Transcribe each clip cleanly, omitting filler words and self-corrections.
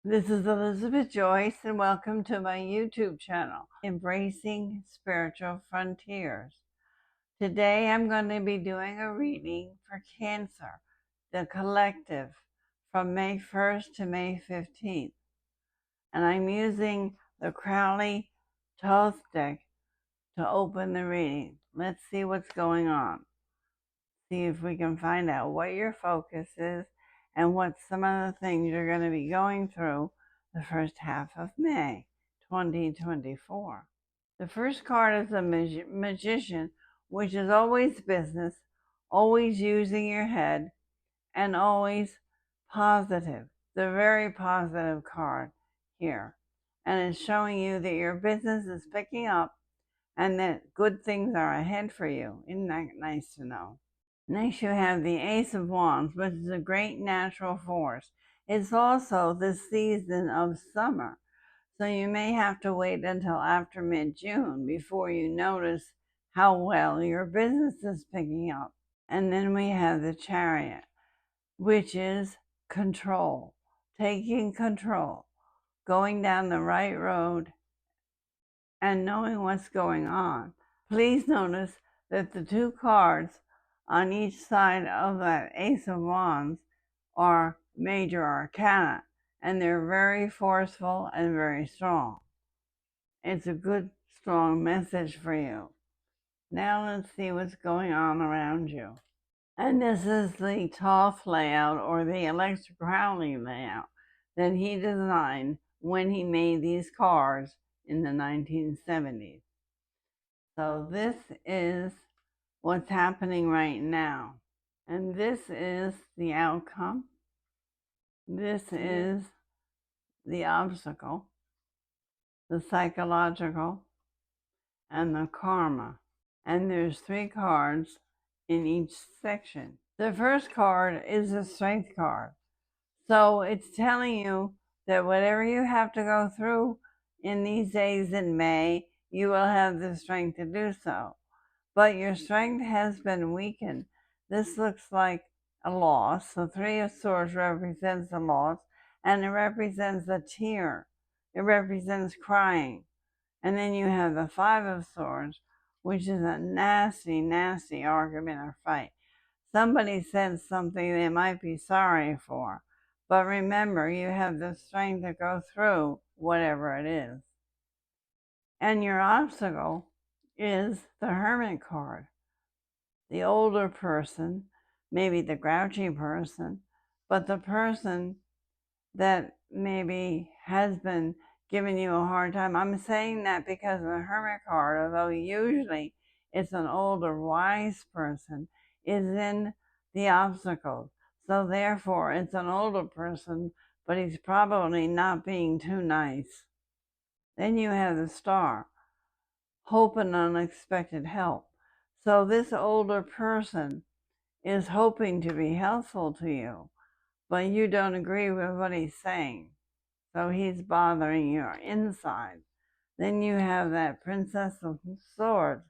This is Elizabeth Joyce, and welcome to my YouTube channel, Embracing Spiritual Frontiers. Today I'm going to be doing a reading for Cancer, the collective, from May 1st to May 15th. And I'm using the Crowley Thoth deck to open the reading. Let's see what's going on. See if we can find out what your focus is and what some of the things you're going to be going through the first half of May 2024. The first card is the Magician, which is always business, always using your head, and always positive. The very positive card here. And it's showing you that your business is picking up and that good things are ahead for you. Isn't that nice to know? Next, you have the Ace of Wands, which is a great natural force. It's also the season of summer, so you may have to wait until after mid-June before you notice how well your business is picking up. And then we have the Chariot, which is control, taking control, going down the right road and knowing what's going on. Please notice that the two cards on each side of that Ace of Wands are major arcana, and they're very forceful and very strong. It's a good, strong message for you. Now let's see what's going on around you. And this is the Thoth layout, or the Aleister Crowley layout, that he designed when he made these cards in the 1970s. So this is what's happening right now. And this is the outcome. This is the obstacle, the psychological, and the karma. And there's 3 cards in each section. The first card is a strength card. So it's telling you that whatever you have to go through in these days in May, you will have the strength to do so. But your strength has been weakened. This looks like a loss. The 3 of Swords represents a loss, and it represents a tear. It represents crying. And then you have the 5 of Swords, which is a nasty, nasty argument or fight. Somebody said something they might be sorry for. But remember, you have the strength to go through whatever it is. And your obstacle is the Hermit card. The older person, maybe the grouchy person, but the person that maybe has been giving you a hard time. I'm saying that because the Hermit card, although usually it's an older wise person, is in the obstacles. So therefore it's an older person, but he's probably not being too nice. Then you have the Star, hope and unexpected help. So this older person is hoping to be helpful to you, but you don't agree with what he's saying. So he's bothering your inside. Then you have that Princess of Swords.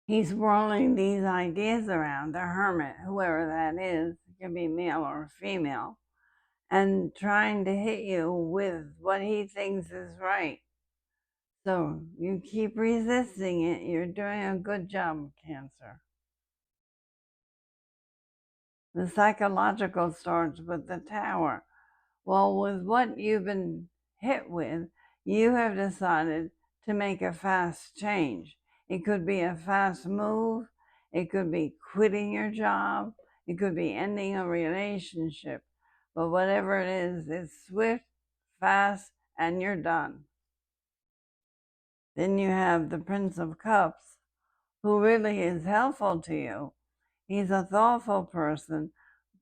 He's whirling these ideas around, the hermit, whoever that is, it can be male or female, and trying to hit you with what he thinks is right. So you keep resisting it. You're doing a good job, Cancer. The psychological starts with the Tower. Well, with what you've been hit with, you have decided to make a fast change. It could be a fast move. It could be quitting your job. It could be ending a relationship. But whatever it is, it's swift, fast, and you're done. Then you have the Prince of Cups, who really is helpful to you. He's a thoughtful person,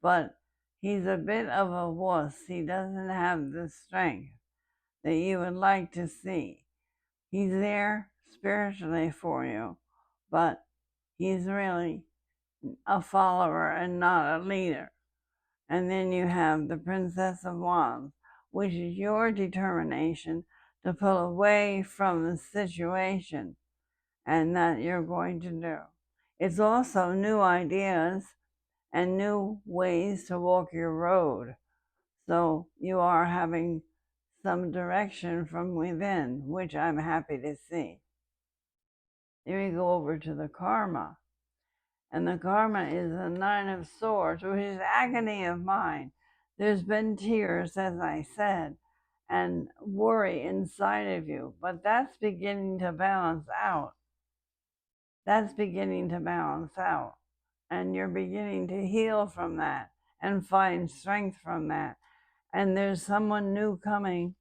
but he's a bit of a wuss. He doesn't have the strength that you would like to see. He's there spiritually for you, but he's really a follower and not a leader. And then you have the Princess of Wands, which is your determination to pull away from the situation, and that you're going to do. It's also new ideas and new ways to walk your road. So you are having some direction from within, which I'm happy to see. Then we go over to the karma. And the karma is the 9 of Swords, which is agony of mind. There's been tears, as I said, and worry inside of you, but that's beginning to balance out. That's beginning to balance out. And you're beginning to heal from that and find strength from that. And there's someone new coming.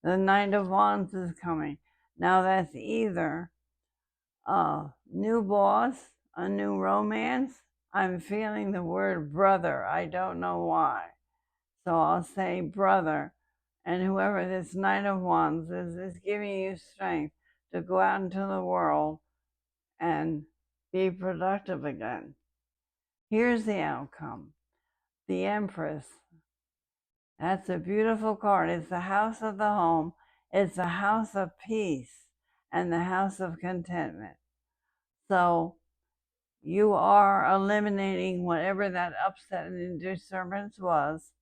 The Knight of Wands is coming. Now that's either a new boss, a new romance. I'm feeling the word brother. I don't know why. So I'll say brother. And whoever this Knight of Wands is giving you strength to go out into the world and be productive again. Here's the outcome. The Empress. That's a beautiful card. It's the house of the home. It's the house of peace and the house of contentment. So you are eliminating whatever that upset and disturbance was,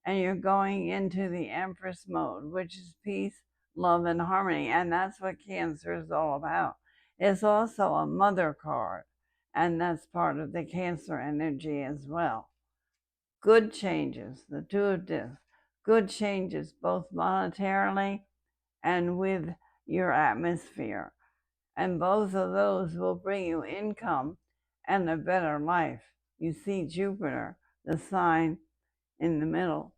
and you're going into the Empress mode, which is peace, love, and harmony. And that's what Cancer is all about. It's also a mother card, and that's part of the Cancer energy as well. Good changes, the Two of Discs, good changes both monetarily and with your atmosphere. And both of those will bring you income and a better life. You see Jupiter, the sign in the middle.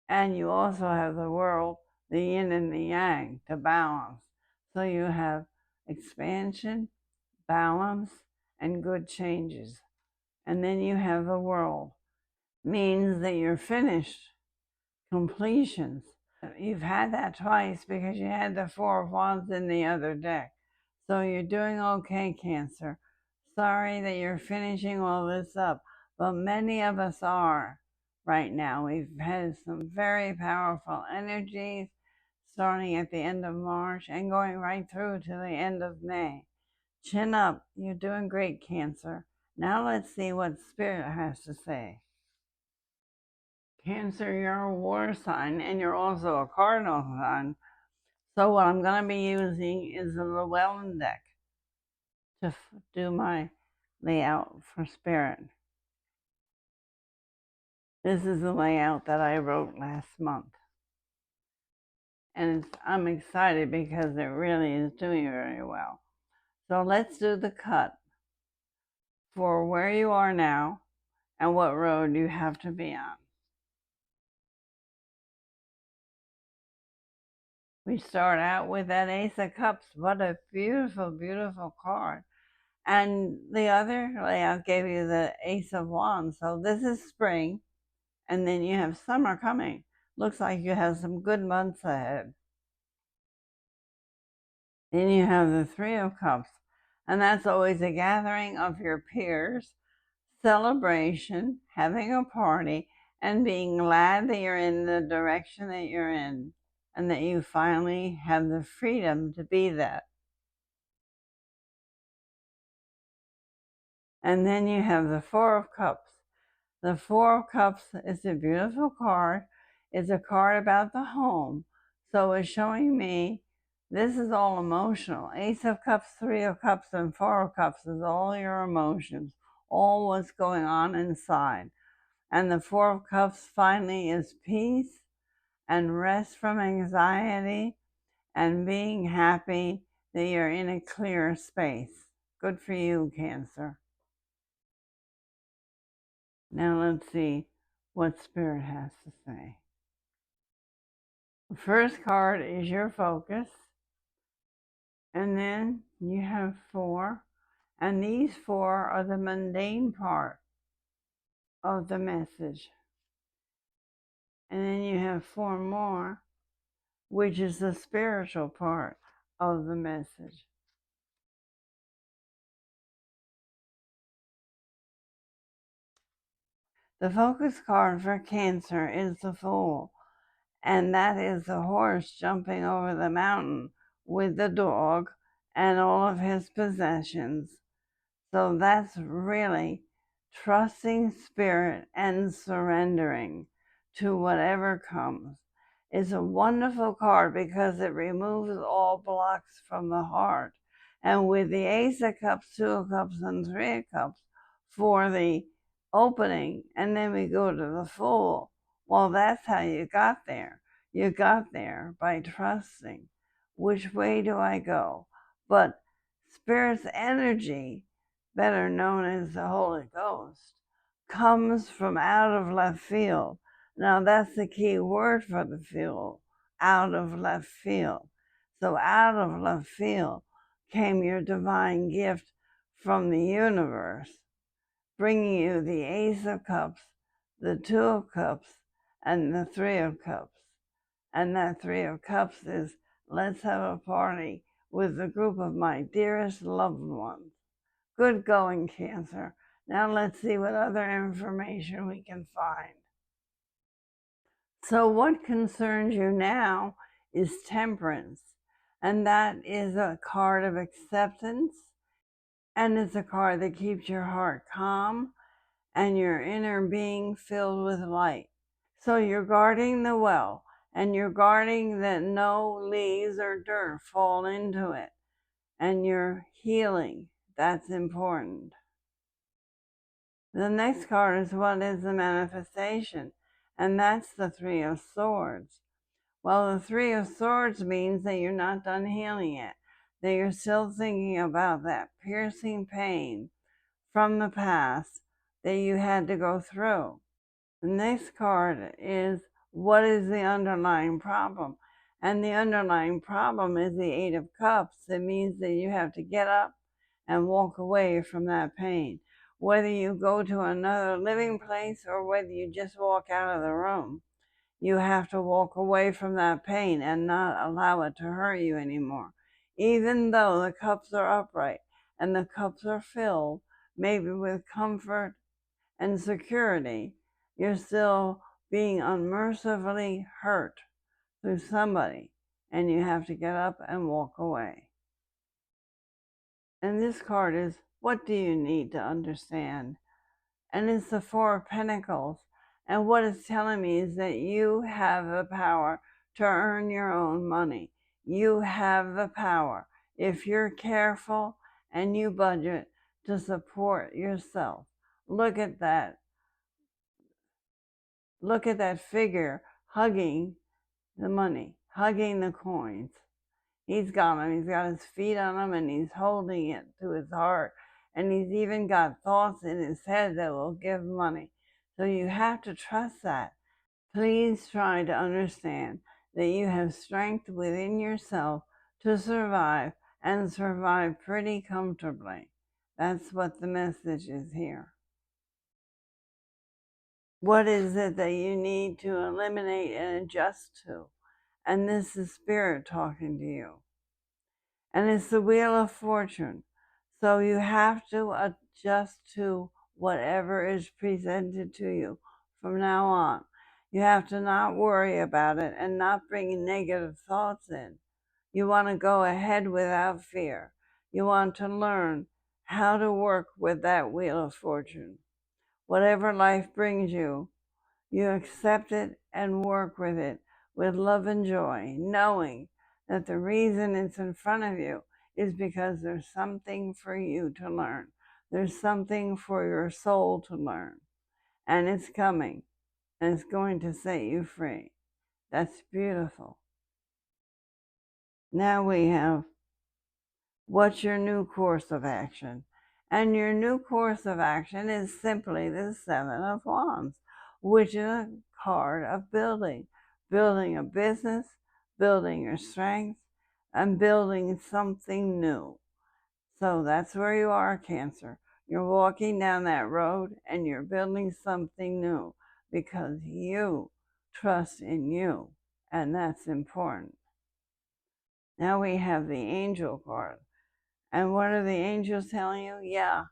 And you also have the world, the yin and the yang, to balance. So you have expansion, balance, and good changes. And then you have the world. Means that you're finished, completions. You've had that twice because you had the Four of Wands in the other deck. So you're doing okay, Cancer. Sorry that you're finishing all this up, but many of us are right now. We've had some very powerful energies starting at the end of March and going right through to the end of May. Chin up. You're doing great, Cancer. Now let's see what Spirit has to say. Cancer, you're a war sign, and you're also a cardinal sign. So what I'm going to be using is the Llewellyn deck to do my layout for Spirit. This is the layout that I wrote last month. And I'm excited because it really is doing very well. So let's do the cut for where you are now and what road you have to be on. We start out with that Ace of Cups. What a beautiful, beautiful card. And the other layout gave you the Ace of Wands. So this is spring, and then you have summer coming. Looks like you have some good months ahead. Then you have the Three of Cups, and that's always a gathering of your peers, celebration, having a party, and being glad that you're in the direction that you're in, and that you finally have the freedom to be that. And then you have the Four of Cups. The Four of Cups is a beautiful card. It's a card about the home. So it's showing me this is all emotional. Ace of Cups, Three of Cups, and Four of Cups is all your emotions, all what's going on inside. And the Four of Cups finally is peace and rest from anxiety and being happy that you're in a clear space. Good for you, Cancer. Now let's see what Spirit has to say. The first card is your focus, and then you have 4, and these 4 are the mundane part of the message. And then you have 4 more, which is the spiritual part of the message. The focus card for Cancer is the Fool, and that is the horse jumping over the mountain with the dog and all of his possessions. So that's really trusting Spirit and surrendering to whatever comes. is a wonderful card because it removes all blocks from the heart. And with the Ace of Cups, Two of Cups, and Three of Cups for the opening, and then we go to the Fool. Well, that's how you got there. You got there by trusting. Which way do I go? But Spirit's energy, better known as the Holy Ghost, comes from out of left field. Now that's the key word for the field, out of left field. So out of left field came your divine gift from the universe, bringing you the Ace of Cups, the Two of Cups, and the Three of Cups. And that Three of Cups is, let's have a party with a group of my dearest loved ones. Good going, Cancer. Now let's see what other information we can find. So what concerns you now is Temperance, and that is a card of acceptance, and it's a card that keeps your heart calm and your inner being filled with light. So you're guarding the well, and you're guarding that no leaves or dirt fall into it, and you're healing. That's important. The next card is what is the manifestation, and that's the Three of Swords. Well, the Three of Swords means that you're not done healing yet, that you're still thinking about that piercing pain from the past that you had to go through. The next card is what is the underlying problem? And the underlying problem is the Eight of Cups. It means that you have to get up and walk away from that pain. Whether you go to another living place or whether you just walk out of the room, you have to walk away from that pain and not allow it to hurt you anymore. Even though the cups are upright and the cups are filled, maybe with comfort and security, you're still being unmercifully hurt through somebody, and you have to get up and walk away. And this card is, what do you need to understand? And it's the Four of Pentacles. And what it's telling me is that you have the power to earn your own money. You have the power, if you're careful and you budget, to support yourself. Look at that. Look at that figure hugging the money, hugging the coins. He's got them. He's got his feet on them, and he's holding it to his heart. And he's even got thoughts in his head that will give money. So you have to trust that. Please try to understand that you have strength within yourself to survive, and survive pretty comfortably. That's what the message is here. What is it that you need to eliminate and adjust to? And this is Spirit talking to you. And it's the Wheel of Fortune. So you have to adjust to whatever is presented to you from now on. You have to not worry about it and not bring negative thoughts in. You want to go ahead without fear. You want to learn how to work with that Wheel of Fortune. Whatever life brings you, you accept it and work with it with love and joy, knowing that the reason it's in front of you is because there's something for you to learn. There's something for your soul to learn. And it's coming, and it's going to set you free. That's beautiful. Now we have, what's your new course of action? And your new course of action is simply the Seven of Wands, which is a card of building. Building a business, building your strength, and building something new. So that's where you are, Cancer. You're walking down that road and you're building something new because you trust in you, and that's important. Now we have the Angel card. And what are the angels telling you? Yeah,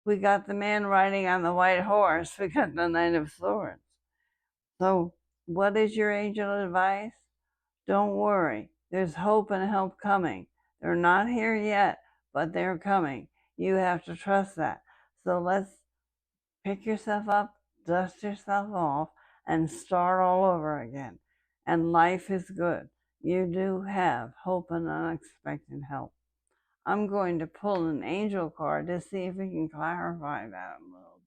we got the man riding on the white horse. We got the Knight of Swords. So what is your angel advice? Don't worry. There's hope and help coming. They're not here yet, but they're coming. You have to trust that. So let's pick yourself up, dust yourself off, and start all over again. and life is good. You do have hope and unexpected help. I'm going to pull an angel card to see if we can clarify that a little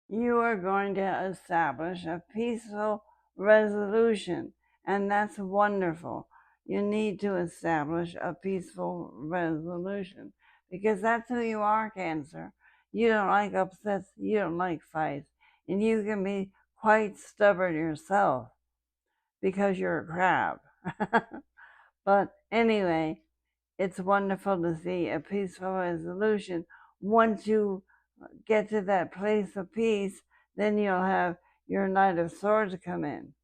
bit. You are going to establish a peaceful resolution, and that's wonderful. You need to establish a peaceful resolution because that's who you are, Cancer. You don't like upsets, you don't like fights, and you can be quite stubborn yourself because you're a crab. But anyway, it's wonderful to see a peaceful resolution. Once you get to that place of peace, then you'll have your Knight of Swords come in.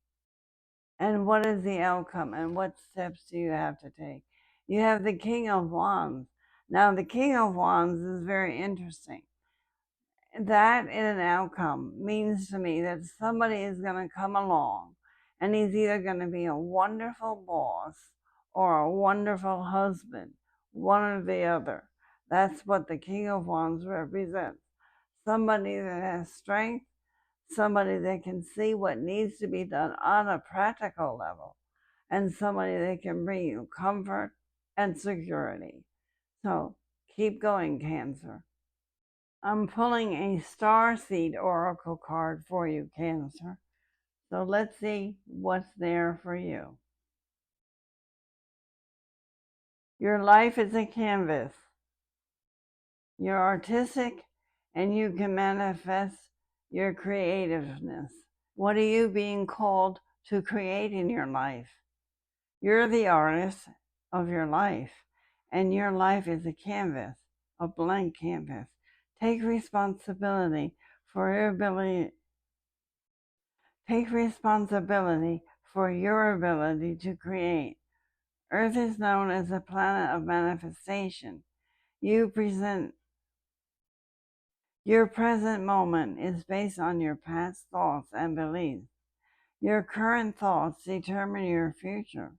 And what is the outcome and what steps do you have to take? You have the King of Wands. Now, the King of Wands is very interesting. That in an outcome means to me that somebody is going to come along and he's either going to be a wonderful boss or a wonderful husband, one or the other. That's what the King of Wands represents. Somebody that has strength, somebody that can see what needs to be done on a practical level, and somebody that can bring you comfort and security. So keep going, Cancer. I'm pulling a Starseed Oracle card for you, Cancer. So let's see what's there for you. Your life is a canvas. You're artistic and you can manifest your creativeness. What are you being called to create in your life? You're the artist of your life, and your life is a canvas, a blank canvas. Take responsibility for your ability. Take responsibility for your ability to create. Earth is known as a planet of manifestation. Your present moment is based on your past thoughts and beliefs. Your current thoughts determine your future.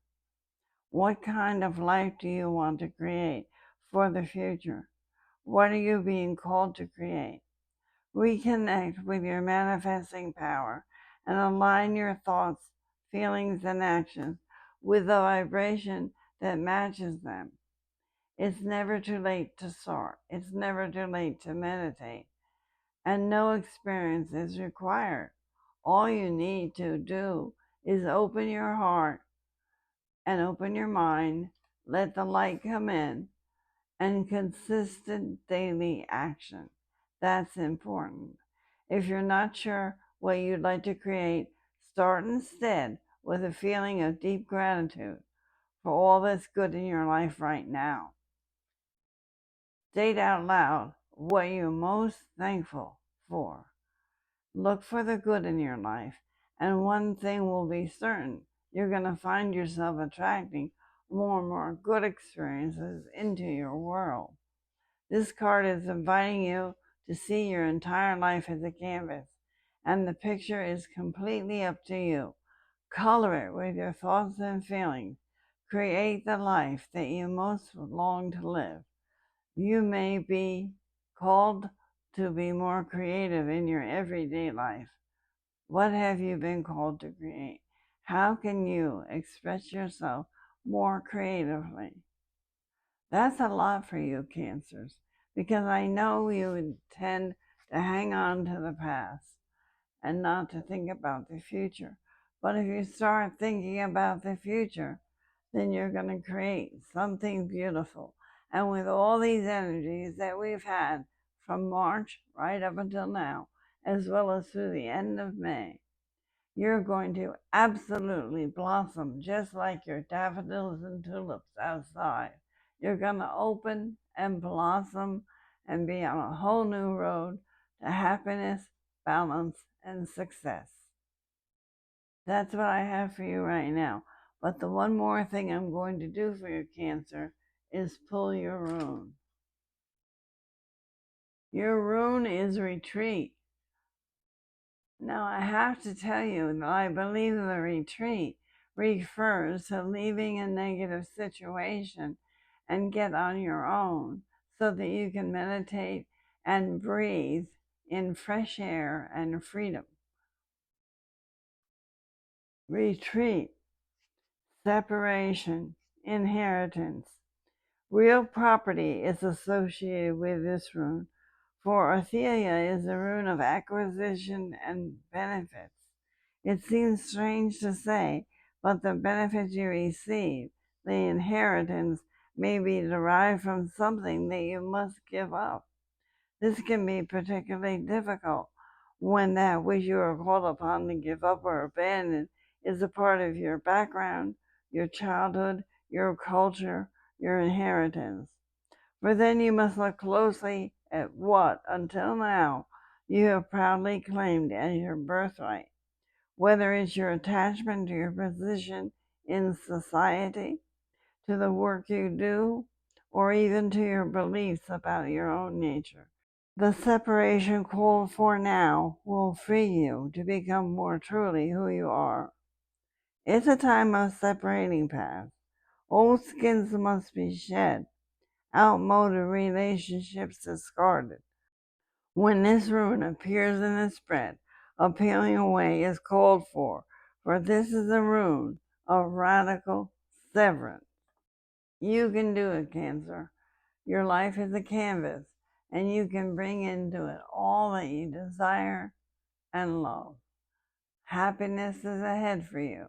What kind of life do you want to create for the future? What are you being called to create? Reconnect with your manifesting power and align your thoughts, feelings, and actions with the vibration that matches them. It's never too late to start. It's never too late to meditate. And no experience is required. All you need to do is open your heart and open your mind, let the light come in, and consistent daily action. That's important. If you're not sure what you'd like to create, start instead with a feeling of deep gratitude for all that's good in your life right now. State out loud what you're most thankful for. Look for the good in your life, and one thing will be certain. You're going to find yourself attracting more and more good experiences into your world. This card is inviting you to see your entire life as a canvas, and the picture is completely up to you. Color it with your thoughts and feelings. Create the life that you most long to live. You may be called to be more creative in your everyday life. What have you been called to create? How can you express yourself more creatively? That's a lot for you, Cancers, because I know you tend to hang on to the past and not to think about the future. But if you start thinking about the future, then you're going to create something beautiful. And with all these energies that we've had from March right up until now, as well as through the end of May, you're going to absolutely blossom just like your daffodils and tulips outside. You're going to open and blossom and be on a whole new road to happiness, balance, and success. That's what I have for you right now. But the one more thing I'm going to do for your Cancer is pull your rune. Your rune is retreat. Now, I have to tell you that I believe the retreat refers to leaving a negative situation and get on your own so that you can meditate and breathe in fresh air and freedom. retreat, separation, inheritance. Real property is associated with this rune, for Ophelia is a rune of acquisition and benefits. It seems strange to say, but the benefits you receive, the inheritance, may be derived from something that you must give up. This can be particularly difficult when that which you are called upon to give up or abandon is a part of your background, your childhood, your culture, your inheritance. For then you must look closely at what, until now, you have proudly claimed as your birthright, whether it's your attachment to your position in society, to the work you do, or even to your beliefs about your own nature. The separation called for now will free you to become more truly who you are. It's a time of separating paths. Old skins must be shed, outmoded relationships discarded. When this rune appears in the spread, a peeling away is called for this is a rune of radical severance. You can do it, Cancer. Your life is a canvas, and you can bring into it all that you desire and love. Happiness is ahead for you.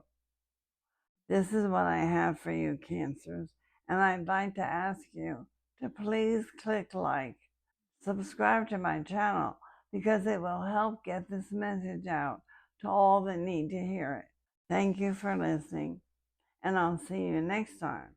This is what I have for you, Cancers, and I'd like to ask you to please click like, subscribe to my channel, because it will help get this message out to all that need to hear it. Thank you for listening, and I'll see you next time.